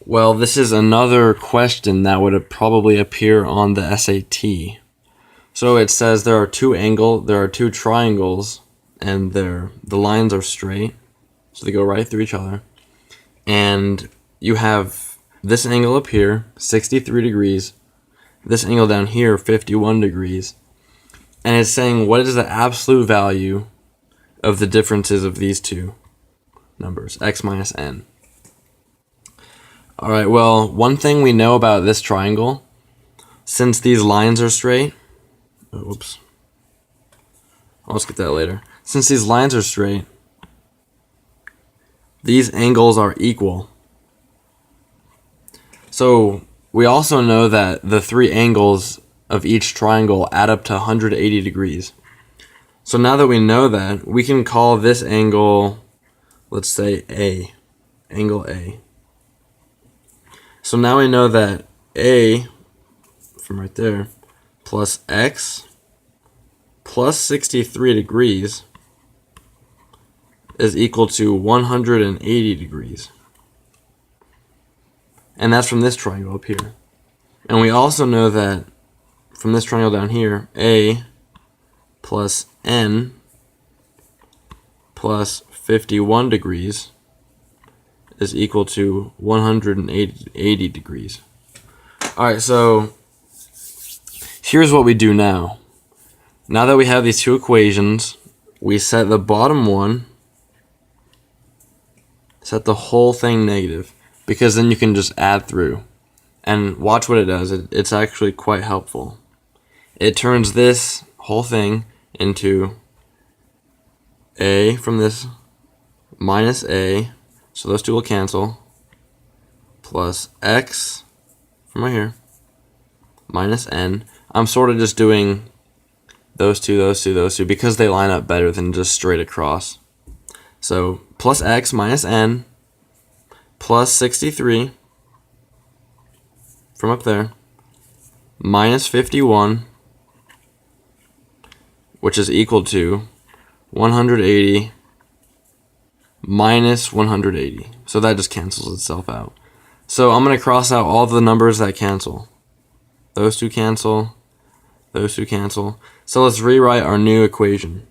Well, this is another question that would probably appear on the SAT. So it says there are two triangles, and the lines are straight, so they go right through each other. And you have this angle up here, 63 degrees, this angle down here, 51 degrees. And it's saying what is the absolute value of the differences of these two numbers, x minus n. Alright, well, one thing we know about this triangle, since these lines are straight, oops, I'll just get that later. Since these lines are straight, these angles are equal. So we also know that the three angles of each triangle add up to 180 degrees. So now that we know that, we can call this angle, let's say A, angle A. So now we know that A, from right there, plus X plus 63 degrees is equal to 180 degrees. And that's from this triangle up here. And we also know that from this triangle down here, A plus N plus 51 degrees is equal to 180 degrees. Alright, so here's what we do now. Now that we have these two equations, we set the bottom one, set the whole thing negative, because then you can just add through. And watch what it does. It's actually quite helpful. It turns this whole thing into A from this minus A, so those two will cancel, plus X from right here, minus N. I'm sort of just doing those two, because they line up better than just straight across. So plus X minus N plus 63 from up there minus 51, which is equal to 180 minus 180. So that just cancels itself out. So I'm going to cross out all the numbers that cancel. Those two cancel. Those two cancel. So let's rewrite our new equation.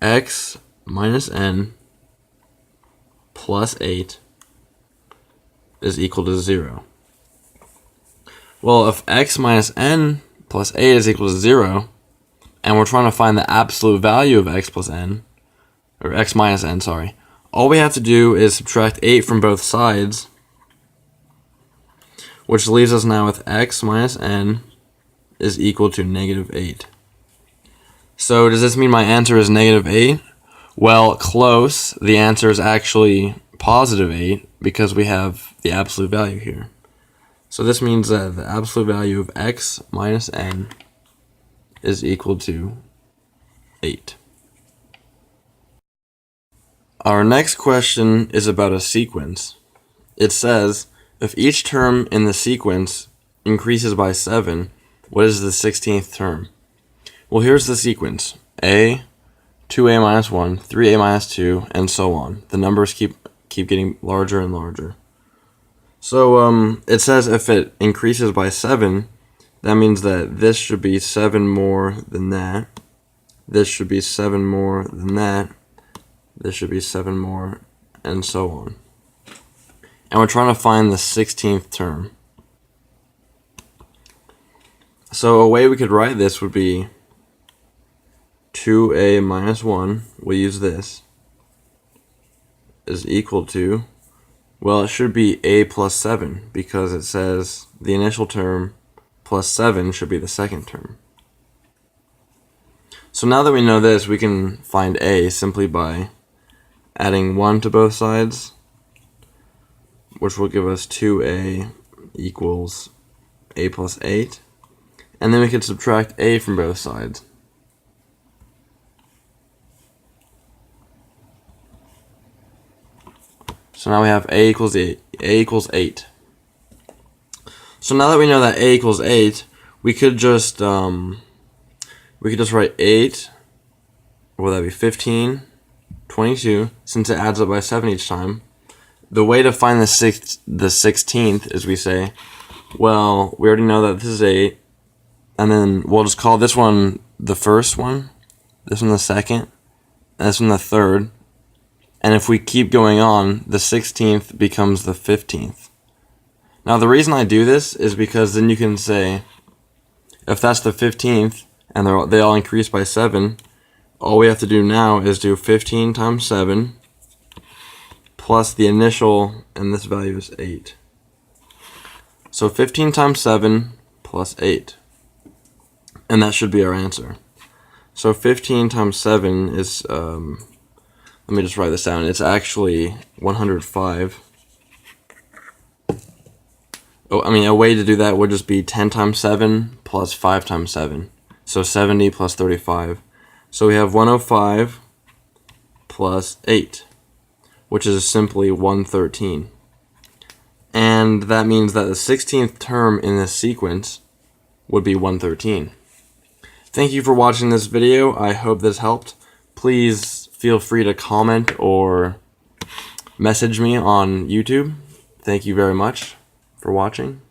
X minus N plus 8 is equal to 0. Well, if X minus N plus 8 is equal to 0, and we're trying to find the absolute value of X plus N, or X minus N, sorry, all we have to do is subtract 8 from both sides, which leaves us now with X minus N is equal to negative 8. So does this mean my answer is negative 8? Well, close. The answer is actually positive 8 because we have the absolute value here. So this means that the absolute value of X minus N is equal to 8. Our next question is about a sequence. It says, if each term in the sequence increases by 7, what is the 16th term? Well, here's the sequence. A, 2a minus 1, 3a minus 2, and so on. The numbers keep getting larger and larger. So it says if it increases by 7, that means that this should be 7 more than that. This should be 7 more than that. This should be 7 more, and so on. And we're trying to find the 16th term. So a way we could write this would be 2a minus 1, we'll use this, is equal to, well, it should be a plus 7, because it says the initial term plus 7 should be the second term. So now that we know this, we can find a simply by adding 1 to both sides, which will give us 2a equals a plus 8. And then we can subtract a from both sides. So now we have a equals 8. So now that we know that a equals 8, we could just write 8. Will that be 15, 22, since it adds up by 7 each time, the way to find the 16th is we say, well, we already know that this is 8, and then we'll just call this one the first one, this one the second, and this one the third. And if we keep going on, the 16th becomes the 15th. Now the reason I do this is because then you can say, if that's the 15th, and they all increase by 7, all we have to do now is do 15 times 7, plus the initial, and this value is 8. So 15 times 7 plus 8. And that should be our answer. So 15 times 7 is, let me just write this down. It's actually 105. Oh, I mean, a way to do that would just be 10 times 7 plus 5 times 7. So 70 plus 35. So we have 105 plus 8, which is simply 113. And that means that the 16th term in this sequence would be 113. Thank you for watching this video. I hope this helped. Please feel free to comment or message me on YouTube. Thank you very much for watching.